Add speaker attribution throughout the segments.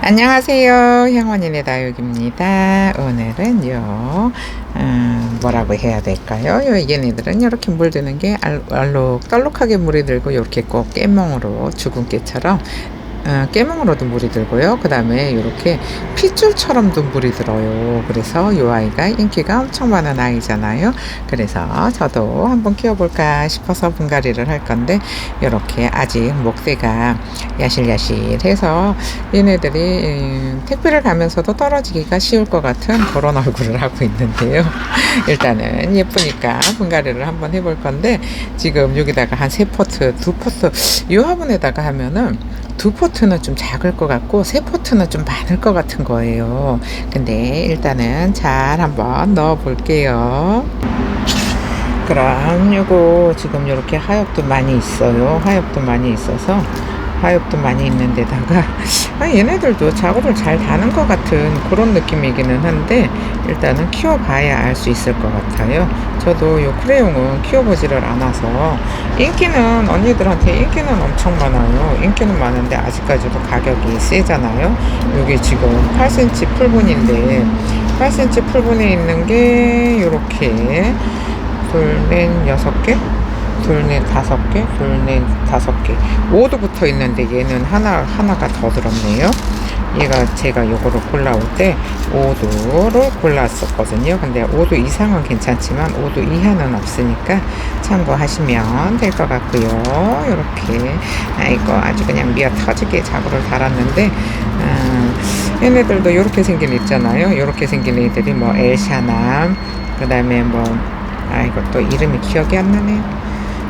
Speaker 1: 안녕하세요. 향원인의 다육입니다. 오늘은요, 뭐라고 해야 될까요? 얘네들은 이렇게 물드는 게 알록달록하게 물이 들고 이렇게 꼭 깨멍으로 죽은 깨처럼 깨멍으로도 물이 들고요. 그 다음에 이렇게 핏줄처럼도 물이 들어요. 그래서 이 아이가 인기가 엄청 많은 아이잖아요. 그래서 저도 한번 키워볼까 싶어서 분갈이를 할 건데, 이렇게 아직 목대가 야실야실해서 얘네들이 택배를 가면서도 떨어지기가 쉬울 것 같은 그런 얼굴을 하고 있는데요. 일단은 예쁘니까 분갈이를 한번 해볼 건데, 지금 여기다가 한 3포트, 2포트, 이 화분에다가 하면은 2포트는 좀 작을 것 같고 3포트는 좀 많을 것 같은 거예요. 근데 일단은 잘 한번 넣어 볼게요. 그럼 요거 지금 이렇게 하엽도 많이 있어요. 하엽도 많이 있어서 하엽도 많이 있는 데다가 얘네들도 작업을 잘 다는 것 같은 그런 느낌이기는 한데, 일단은 키워봐야 알 수 있을 것 같아요. 저도 요 크레용은 키워보지를 않아서, 인기는 언니들한테 인기는 엄청 많아요. 인기는 많은데 아직까지도 가격이 세잖아요. 요게 지금 8cm 풀분인데 8cm 풀분에 있는 게 요렇게 둘, 넷, 6개? 둘, 넷, 5개? 둘, 넷, 5개. 5도 붙어 있는데 얘는 하나가 더 들었네요. 얘가 제가 요거를 골라올 때 5도를 골랐었거든요. 근데 5도 이상은 괜찮지만 5도 이하는 없으니까 참고하시면 될 것 같고요. 요렇게 아이고 아주 그냥 미어 터지게 자구를 달았는데, 얘네들도 요렇게 생긴 있잖아요. 요렇게 생긴 애들이 뭐 엘샤남, 그 다음에 뭐 이거 또 이름이 기억이 안 나네요.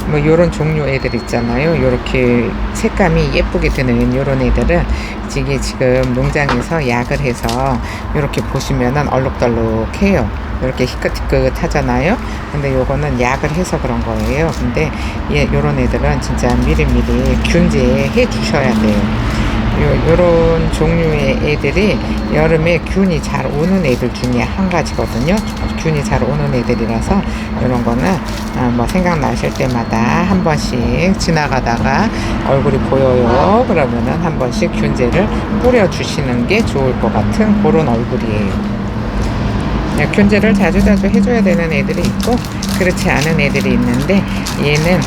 Speaker 1: 뭐 요런 종류 애들 있잖아요. 요렇게 색감이 예쁘게 드는 요런 애들은 이게 지금 농장에서 약을 해서 요렇게 보시면은 얼룩덜룩해요. 이렇게 희끗희끗 하잖아요. 근데 요거는 약을 해서 그런 거예요. 근데 요런 애들은 진짜 미리미리 균제해 주셔야 돼요. 요런 종류의 애들이 여름에 균이 잘 오는 애들 중에 한 가지거든요. 균이 잘 오는 애들이라서 이런 거는 뭐 생각나실 때마다 한 번씩 지나가다가 얼굴이 보여요. 그러면은 한 번씩 균제를 뿌려주시는 게 좋을 것 같은 그런 얼굴이에요. 균제를 자주자주 해줘야 되는 애들이 있고 그렇지 않은 애들이 있는데, 얘는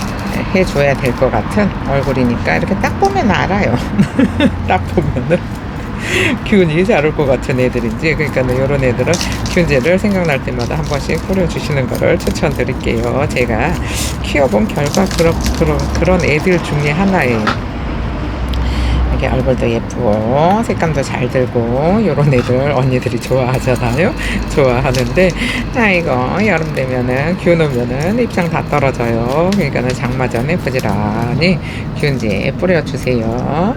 Speaker 1: 해줘야 될 것 같은 얼굴이니까 이렇게 딱 보면 알아요. 딱 보면은 균이 잘 올 것 같은 애들인지. 그러니까 이런 애들은 균제를 생각날 때마다 한 번씩 뿌려주시는 거를 추천드릴게요. 제가 키워본 결과 그런 애들 중에 하나예요. 이게 얼굴도 예쁘고 색감도 잘 들고 요런 애들 언니들이 좋아하잖아요. 좋아하는데 이거 여름 되면은 균 오면은 입장 다 떨어져요. 그러니까는 장마 전에 부지런히 균제 뿌려주세요.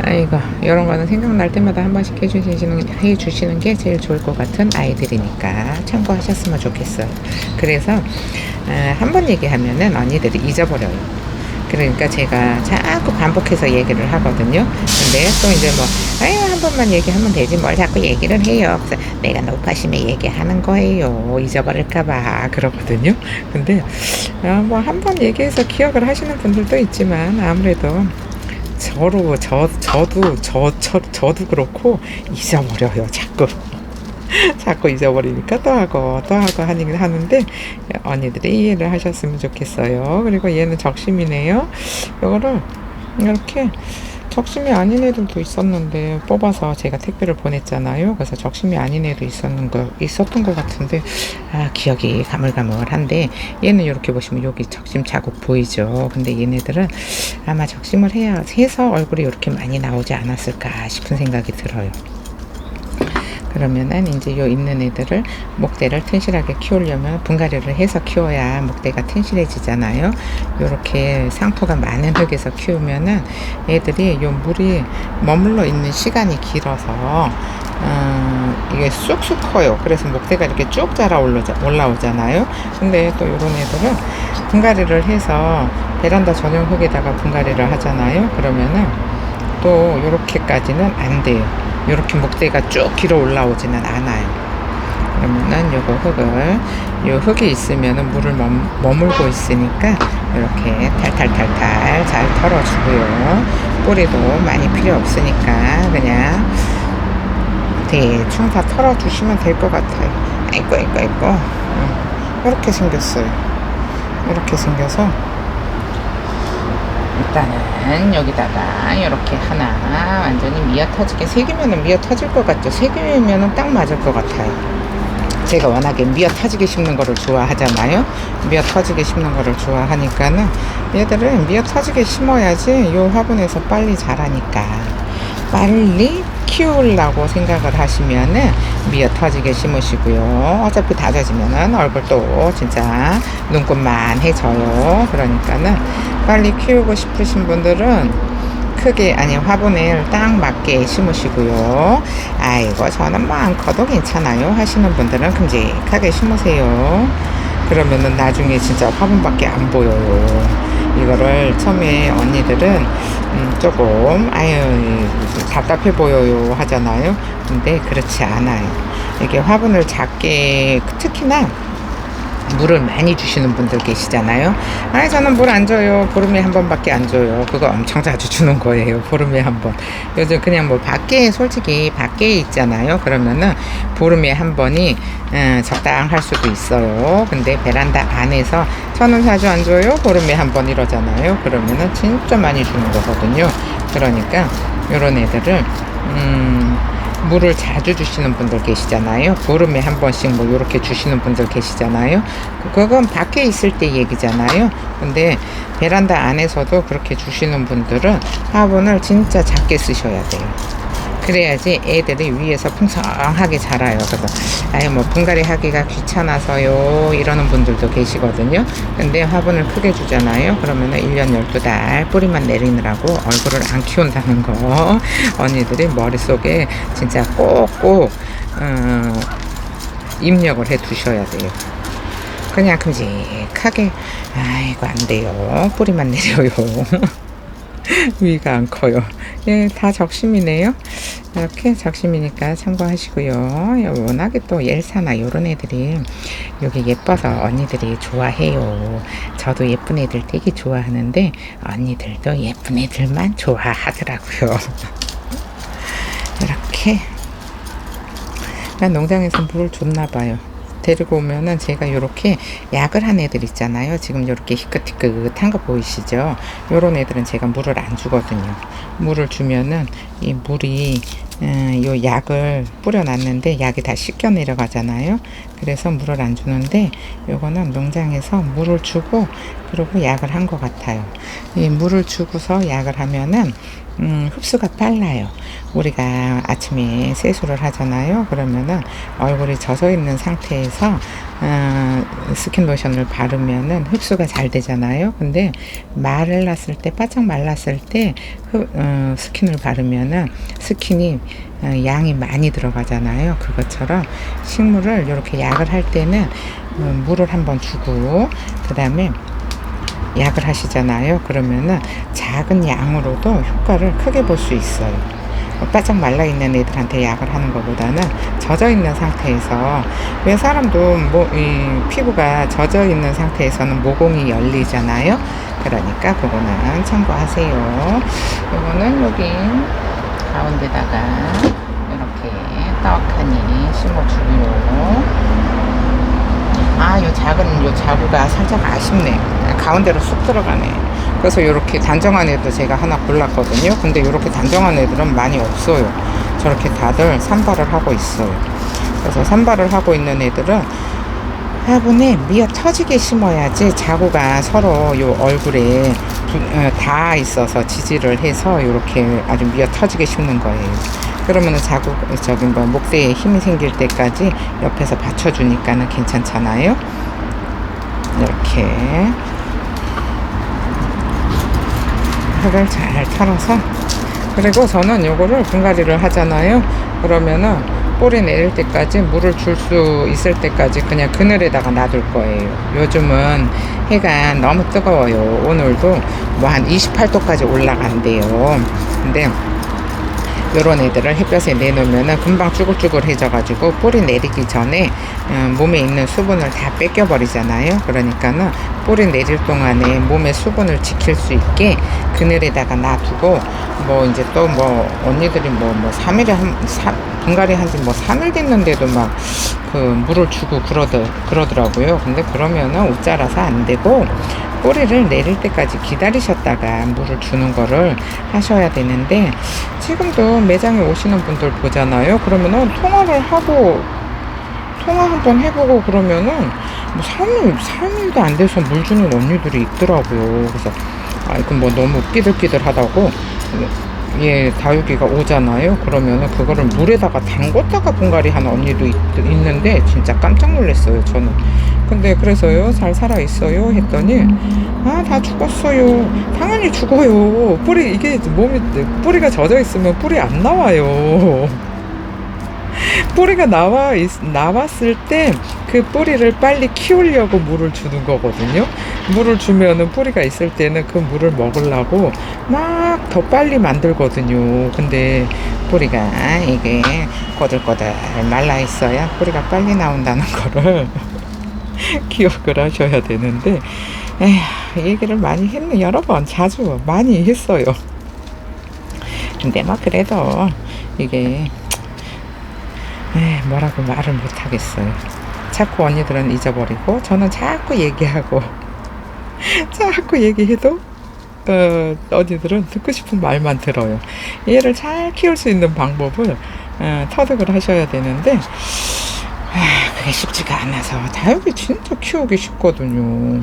Speaker 1: 아이고, 이런 거는 생각날 때마다 한 번씩 해주시는 게 제일 좋을 것 같은 아이들이니까 참고하셨으면 좋겠어요. 그래서 한 번 얘기하면은 언니들이 잊어버려요. 그러니까 제가 자꾸 반복해서 얘기를 하거든요. 근데 또 이제 뭐 한 번만 얘기하면 되지 뭘 자꾸 얘기를 해요. 그래서 내가 높아심에 얘기하는 거예요. 잊어버릴까봐 그러거든요. 근데 뭐 한 번 얘기해서 기억을 하시는 분들도 있지만, 아무래도 저도 그렇고 잊어버려요. 자꾸 잊어버리니까 또 하고 하는데, 언니들이 이해를 하셨으면 좋겠어요. 그리고 얘는 적심이네요. 이거를 이렇게 적심이 아닌 애들도 있었는데 뽑아서 제가 택배를 보냈잖아요. 그래서 적심이 아닌 애도 있었던 것 같은데 기억이 가물가물한데, 얘는 이렇게 보시면 여기 적심 자국 보이죠. 근데 얘네들은 아마 적심을 해서 얼굴이 이렇게 많이 나오지 않았을까 싶은 생각이 들어요. 그러면은 이제 요 있는 애들을 목대를 튼실하게 키우려면 분갈이를 해서 키워야 목대가 튼실해지잖아요. 요렇게 상토가 많은 흙에서 키우면은 애들이 요 물이 머물러 있는 시간이 길어서 이게 쑥쑥 커요. 그래서 목대가 이렇게 쭉 자라 올라오잖아요. 근데 또 요런 애들은 분갈이를 해서 베란다 전용 흙에다가 분갈이를 하잖아요. 그러면은 또 요렇게까지는 안 돼요. 이렇게 목대가 쭉 길어 올라오지는 않아요. 그러면은 요 흙이 있으면은 물을 머물고 있으니까 이렇게 탈탈탈탈 잘 털어주고요. 뿌리도 많이 필요 없으니까 그냥 대충 다 털어주시면 될 것 같아요. 아이고 아이고 아이고. 이렇게 생겼어요. 이렇게 생겨서 일단은 여기다가 이렇게 하나 완전히 미어 터지게 새기면은 미어 터질 것 같죠? 새기면은 딱 맞을 것 같아요. 제가 워낙에 미어 터지게 심는 거를 좋아하잖아요. 미어 터지게 심는 거를 좋아하니까는 얘들은 미어 터지게 심어야지 요 화분에서 빨리 자라니까. 빨리 키우려고 생각을 하시면은 미어 터지게 심으시고요. 어차피 다져지면은 얼굴도 진짜 눈곱만 해져요. 그러니까는 빨리 키우고 싶으신 분들은 크게 아니 화분을 딱 맞게 심으시고요. 아이고 저는 뭐 안 커도 괜찮아요 하시는 분들은 큼직하게 심으세요. 그러면은 나중에 진짜 화분밖에 안 보여요. 이거를 처음에 언니들은 조금 아유 답답해 보여요 하잖아요. 근데 그렇지 않아요. 이게 화분을 작게 특히나 물을 많이 주시는 분들 계시잖아요. 아니 저는 물 안 줘요. 보름에 한 번밖에 안 줘요. 그거 엄청 자주 주는 거예요. 보름에 한 번. 요즘 그냥 뭐 밖에 솔직히 밖에 있잖아요. 그러면은 보름에 한 번이 적당할 수도 있어요. 근데 베란다 안에서 저는 자주 안 줘요. 보름에 한 번 이러잖아요. 그러면은 진짜 많이 주는 거거든요. 그러니까 요런 애들을 물을 자주 주시는 분들 계시잖아요. 보름에 한 번씩 뭐 이렇게 주시는 분들 계시잖아요. 그건 밖에 있을 때 얘기잖아요. 근데 베란다 안에서도 그렇게 주시는 분들은 화분을 진짜 작게 쓰셔야 돼요. 그래야지 애들이 위에서 풍성하게 자라요. 그래서 아예 뭐 분갈이 하기가 귀찮아서요 이러는 분들도 계시거든요. 근데 화분을 크게 주잖아요. 그러면은 1년 12달 뿌리만 내리느라고 얼굴을 안 키운다는 거 언니들이 머릿속에 진짜 꼭꼭 입력을 해 두셔야 돼요. 그냥 큼직하게 아이고 안 돼요. 뿌리만 내려요. 위가 안 커요. 예, 다 적심이네요. 이렇게 적심이니까 참고하시고요. 워낙에 또 엘사나 요런 애들이 여기 예뻐서 언니들이 좋아해요. 저도 예쁜 애들 되게 좋아하는데 언니들도 예쁜 애들만 좋아하더라고요. 이렇게 농장에서 물을 줬나봐요. 데리고 오면은 제가 요렇게 약을 한 애들 있잖아요. 지금 요렇게 희끗희끗한 거 보이시죠? 요런 애들은 제가 물을 안 주거든요. 물을 주면은 이 물이 요 약을 뿌려놨는데 약이 다 씻겨 내려가잖아요. 그래서 물을 안 주는데 요거는 농장에서 물을 주고 그리고 약을 한 것 같아요. 이 물을 주고서 약을 하면은 흡수가 빨라요. 우리가 아침에 세수를 하잖아요. 그러면은 얼굴이 젖어 있는 상태에서 스킨 로션을 바르면은 흡수가 잘 되잖아요. 근데 말랐을 때 바짝 말랐을 때 스킨을 바르면은 스킨이 양이 많이 들어가잖아요. 그것처럼 식물을 이렇게 약을 할 때는 물을 한번 주고 그 다음에 약을 하시잖아요. 그러면은 작은 양으로도 효과를 크게 볼 수 있어요. 바짝 말라있는 애들한테 약을 하는 것보다는 젖어있는 상태에서 왜 사람도 이 피부가 젖어있는 상태에서는 모공이 열리잖아요. 그러니까 그거는 참고하세요. 이거는 여기 가운데다가 이렇게 떡하니 심어주고요. 요 자구가 살짝 아쉽네. 가운데로 쑥 들어가네. 그래서 이렇게 단정한 애도 제가 하나 골랐거든요. 근데 이렇게 단정한 애들은 많이 없어요. 저렇게 다들 산발을 하고 있어요. 그래서 산발을 하고 있는 애들은 화분에 미어 터지게 심어야지 자구가 서로 요 얼굴에 닿아 있어서 지지를 해서 이렇게 아주 미어 터지게 심는 거예요. 그러면은 목대에 힘이 생길 때까지 옆에서 받쳐주니까는 괜찮잖아요. 이렇게 흙을 잘 털어서 그리고 저는 요거를 분갈이를 하잖아요. 그러면은 뿌리 내릴 때까지 물을 줄 수 있을 때까지 그냥 그늘에다가 놔둘 거예요. 요즘은 해가 너무 뜨거워요. 오늘도 뭐 한 28도까지 올라간대요. 근데 요런 애들을 햇볕에 내놓으면은 금방 쭈글쭈글해져 가지고 뿌리 내리기 전에 몸에 있는 수분을 다 뺏겨 버리잖아요. 그러니까는 뿌리 내릴 동안에 몸의 수분을 지킬 수 있게 그늘에다가 놔두고, 뭐 이제 또 뭐 언니들이 뭐 3일에 분갈이 한지 뭐 3일 됐는데도 막 그 물을 주고 그러더라고요. 근데 그러면은 옷자라서 안 되고, 뿌리를 내릴 때까지 기다리셨다가 물을 주는 거를 하셔야 되는데, 지금도 매장에 오시는 분들 보잖아요. 그러면은 통화 한번 해보고 그러면은 뭐 3일도 안 돼서 물 주는 언니들이 있더라고요. 그래서 그 뭐 너무 끼들끼들하다고, 예, 다육이가 오잖아요. 그러면은 그거를 물에다가 담궜다가 분갈이 하는 언니도 있는데 진짜 깜짝 놀랐어요, 저는. 근데 그래서요, 잘 살아 있어요 했더니, 다 죽었어요. 당연히 죽어요. 이게 뿌리가 젖어 있으면 뿌리 안 나와요. 뿌리가 나왔을 때 그 뿌리를 빨리 키우려고 물을 주는 거거든요. 물을 주면은 뿌리가 있을 때는 그 물을 먹으려고 막 더 빨리 만들거든요. 근데 뿌리가 이게 꼬들꼬들 말라 있어야 뿌리가 빨리 나온다는 거를 기억을 하셔야 되는데, 얘기를 많이 했네. 여러 번 자주 많이 했어요. 근데 막 그래도 이게 뭐라고 말을 못 하겠어요. 자꾸 언니들은 잊어버리고 저는 자꾸 얘기하고 자꾸 얘기해도 언니들은 듣고 싶은 말만 들어요. 얘를 잘 키울 수 있는 방법을 터득을 하셔야 되는데, 그게 쉽지가 않아서. 다육이 진짜 키우기 쉽거든요.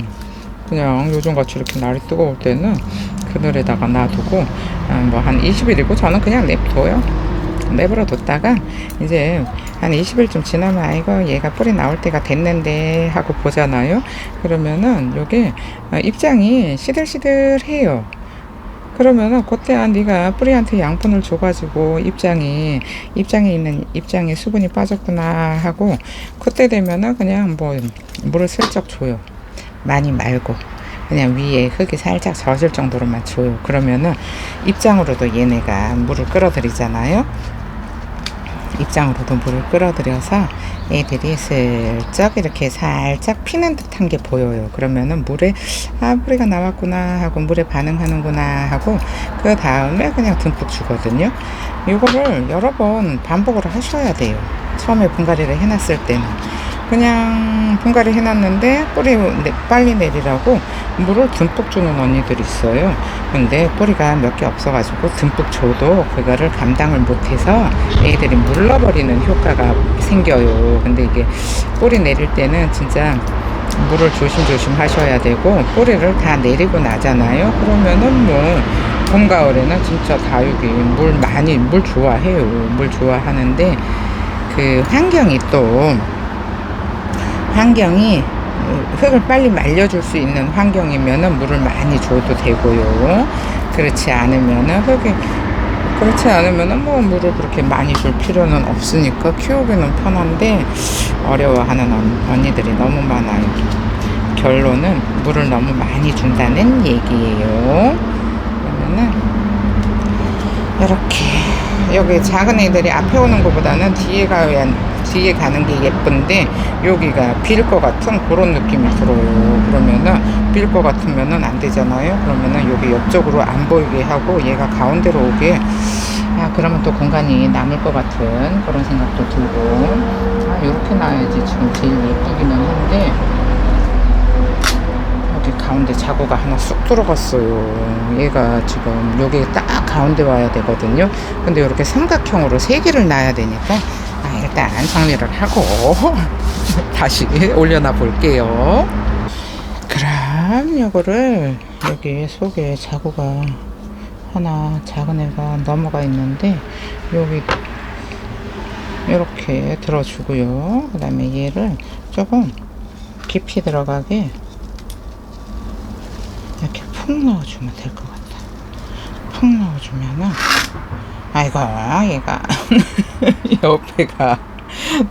Speaker 1: 그냥 요즘같이 이렇게 날이 뜨거울 때는 그늘에다가 놔두고 뭐 한 20일이고 저는 그냥 내버려 뒀다가 이제 한 20일쯤 지나면 아이고 얘가 뿌리 나올 때가 됐는데 하고 보잖아요. 그러면은 요게 입장이 시들시들해요. 그러면은 그때 네가 뿌리한테 양분을 줘가지고 입장에 수분이 빠졌구나 하고, 그때 되면은 그냥 뭐 물을 슬쩍 줘요. 많이 말고 그냥 위에 흙이 살짝 젖을 정도로만 줘요. 그러면은 입장으로도 얘네가 물을 끌어들이잖아요. 입장으로도 물을 끌어들여서 애들이 슬쩍 이렇게 살짝 피는 듯한 게 보여요. 그러면은 물에 뿌리가 나왔구나 하고 물에 반응하는구나 하고, 그 다음에 그냥 듬뿍 주거든요. 이거를 여러 번 반복을 하셔야 돼요. 처음에 분갈이를 해놨을 때는 그냥 분갈이 해놨는데 뿌리 빨리 내리라고 물을 듬뿍 주는 언니들이 있어요. 근데 뿌리가 몇 개 없어가지고 듬뿍 줘도 그거를 감당을 못해서 애들이 물러버리는 효과가 생겨요. 근데 이게 뿌리 내릴 때는 진짜 물을 조심조심 하셔야 되고, 뿌리를 다 내리고 나잖아요. 그러면은 뭐 봄, 가을에는 진짜 다육이 물 좋아해요. 물 좋아하는데 그 환경이 흙을 빨리 말려줄 수 있는 환경이면은 물을 많이 줘도 되고요. 그렇지 않으면은 뭐 물을 그렇게 많이 줄 필요는 없으니까 키우기는 편한데, 어려워하는 언니들이 너무 많아요. 결론은 물을 너무 많이 준다는 얘기예요. 그러면은 이렇게 여기 작은 애들이 앞에 오는 것보다는 뒤에 가는 게 예쁜데, 여기가 빌 것 같은 그런 느낌이 들어요. 그러면은 빌 것 같으면은 안 되잖아요. 그러면은 여기 옆쪽으로 안 보이게 하고 얘가 가운데로 오게, 그러면 또 공간이 남을 것 같은 그런 생각도 들고, 이렇게 놔야지 지금 제일 예쁘기는 한데, 여기 가운데 자구가 하나 쑥 들어갔어요. 얘가 지금 여기 딱 가운데 와야 되거든요. 근데 이렇게 삼각형으로 3개를 놔야 되니까 일단 정리를 하고 다시 올려놔 볼게요. 그럼 요거를 여기 속에 자구가 하나 작은 애가 넘어가 있는데 여기 이렇게 들어주고요. 그 다음에 얘를 조금 깊이 들어가게 이렇게 푹 넣어주면 될 것 같아. 푹 넣어주면은, 아이고 얘가 옆에가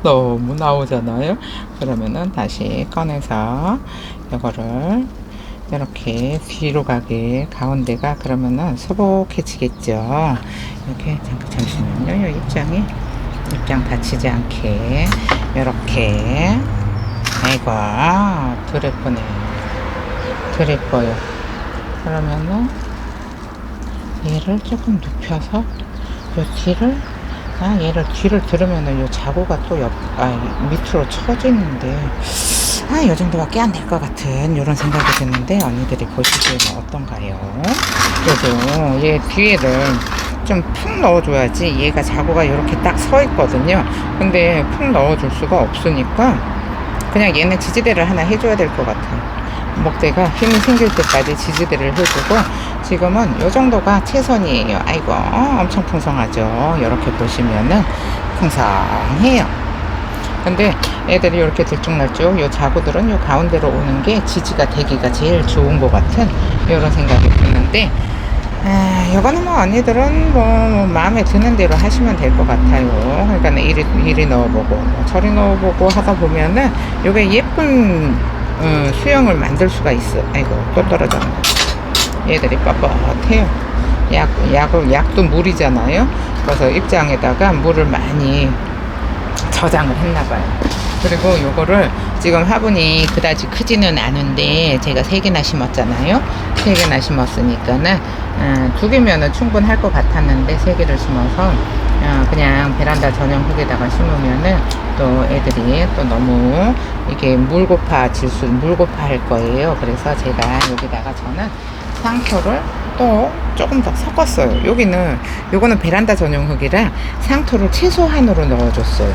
Speaker 1: 너무 나오잖아요. 그러면은 다시 꺼내서 이거를 이렇게 뒤로 가게 가운데가 그러면은 소복해지겠죠. 이렇게 잠시만요. 이 입장 다치지 않게 이렇게. 아이고 드래퍼요. 그러면은 얘를 조금 눕혀서 요 얘를 뒤를 들으면은 요 자구가 또 밑으로 처지는데 요 정도밖에 안 될 것 같은 이런 생각이 드는데 언니들이 보시기에는 어떤가요? 그래도 얘 뒤에를 좀 푹 넣어줘야지. 얘가 자구가 이렇게 딱 서 있거든요. 근데 푹 넣어줄 수가 없으니까 그냥 얘는 지지대를 하나 해줘야 될 것 같아요. 목대가 힘이 생길 때까지 지지대를 해주고 지금은 요 정도가 최선이에요. 아이고 엄청 풍성하죠. 이렇게 보시면은 풍성해요. 근데 애들이 이렇게 들쭉날쭉 요 자구들은 요 가운데로 오는 게 지지가 되기가 제일 좋은 것 같은 이런 생각이 드는데 요거는 뭐 언니들은 뭐 마음에 드는 대로 하시면 될 것 같아요. 그러니까 이리 넣어보고 저리 넣어보고 하다 보면은 요게 예쁜 수영을 만들 수가 있어. 아이고 또 떨어졌네. 얘들이 뻣뻣해요. 약도 물이잖아요. 그래서 입장에다가 물을 많이 저장을 했나봐요. 그리고 요거를 지금 화분이 그다지 크지는 않은데 제가 3개나 심었잖아요. 3개나 심었으니까는 2개면은 충분할 것 같았는데 3개를 심어서 그냥 베란다 전용 흙에다가 심으면은 또 애들이 또 너무 이게 물고파 할 거예요. 그래서 제가 여기다가 저는 상토를 또 조금 더 섞었어요. 요거는 베란다 전용 흙이라 상토를 최소한으로 넣어줬어요.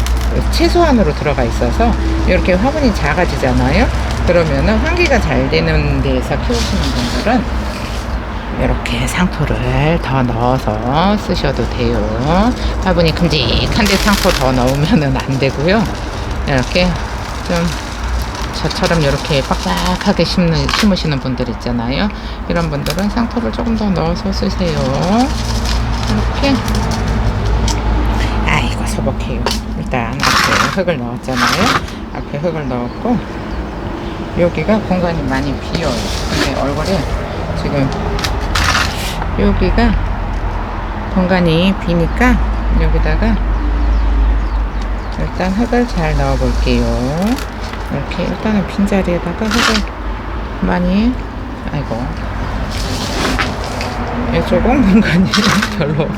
Speaker 1: 최소한으로 들어가 있어서 이렇게 화분이 작아지잖아요. 그러면은 환기가 잘 되는 데에서 키우시는 분들은 이렇게 상토를 더 넣어서 쓰셔도 돼요. 화분이 큼직한데 상토 더 넣으면은 안 되고요. 이렇게 좀 저처럼 이렇게 빡빡하게 심으시는 분들 있잖아요. 이런 분들은 상토를 조금 더 넣어서 쓰세요. 이렇게. 아이고 소복해요. 일단 앞에 흙을 넣었잖아요. 앞에 흙을 넣었고 여기가 공간이 많이 비어요. 근데 얼굴에 지금 여기가 공간이 비니까 여기다가 일단 흙을 잘 넣어 볼게요. 이렇게 일단은 빈자리에다가 흙을 많이 이쪽은 공간이 별로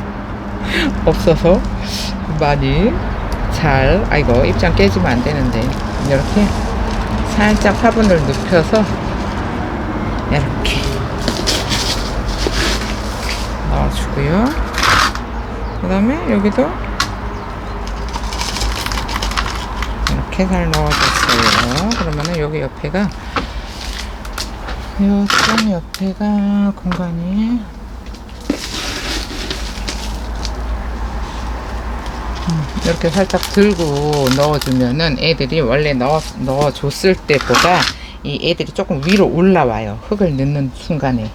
Speaker 1: 없어서 많이 입장 깨지면 안 되는데 이렇게 살짝 화분을 눕혀서 이렇게 넣어주고요. 그 다음에 여기도 이렇게 잘 넣어줬어요. 그러면은 여기 옆에가 요쪽 옆에가 공간이 이렇게 살짝 들고 넣어주면은 애들이 원래 넣어줬을 때보다 이 애들이 조금 위로 올라와요. 흙을 넣는 순간에.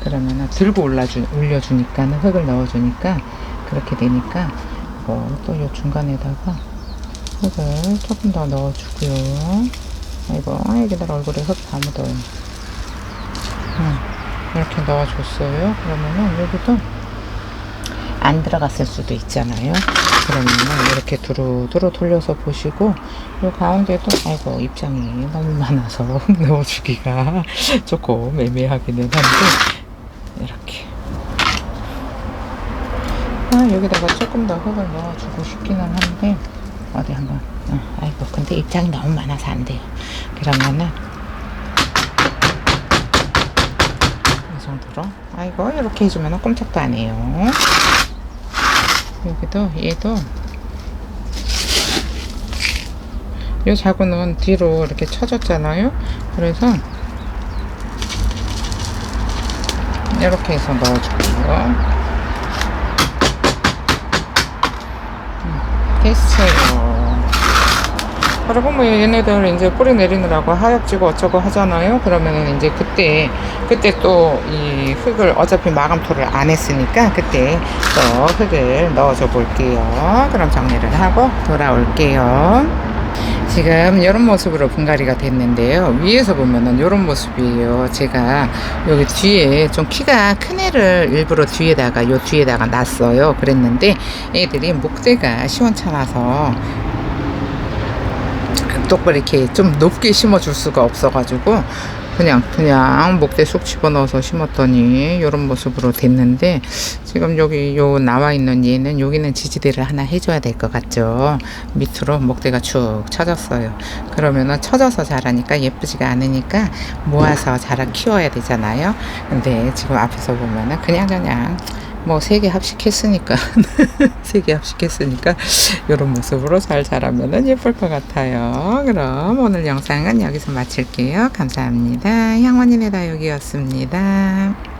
Speaker 1: 그러면은 들고 올려주니까는 흙을 넣어주니까 그렇게 되니까 또 이 중간에다가 흙을 조금 더 넣어주고요. 아이고 애기들 얼굴에 흙 다 묻어요. 이렇게 넣어줬어요. 그러면은 여기도 안 들어갔을 수도 있잖아요. 그러면은 이렇게 두루두루 돌려서 보시고 요 가운데도 입장이 너무 많아서 넣어주기가 조금 애매하기는 한데 이렇게 여기다가 조금 더 흙을 넣어주고 싶기는 한데 어디 한번 근데 입장이 너무 많아서 안 돼요. 그러면은 이 정도로 이렇게 해주면은 꼼짝도 안 해요. 얘도 이 자구는 뒤로 이렇게 쳐졌잖아요. 그래서 이렇게 해서 넣어줄게요. 됐어요. 그리고 뭐 얘네들 이제 뿌리 내리느라고 하얗지고 어쩌고 하잖아요. 그러면은 이제 그때 또 이 흙을 어차피 마감토를 안 했으니까 그때 또 흙을 넣어줘 볼게요. 그럼 정리를 하고 돌아올게요. 지금 이런 모습으로 분갈이가 됐는데요. 위에서 보면은 이런 모습이에요. 제가 여기 뒤에 좀 키가 큰 애를 일부러 뒤에다가 요 뒤에다가 놨어요. 그랬는데 애들이 목대가 시원찮아서 똑바로 이렇게 좀 높게 심어줄 수가 없어가지고 그냥 목대 쑥 집어넣어서 심었더니 이런 모습으로 됐는데, 지금 여기 요 나와 있는 얘는 여기는 지지대를 하나 해줘야 될 것 같죠. 밑으로 목대가 축 처졌어요. 그러면은 처져서 자라니까 예쁘지가 않으니까 모아서 자라 키워야 되잖아요. 근데 지금 앞에서 보면은 그냥 뭐 3개 합식했으니까 3개 합식했으니까 이런 모습으로 잘 자라면은 예쁠 것 같아요. 그럼 오늘 영상은 여기서 마칠게요. 감사합니다. 향원이네 다육이었습니다.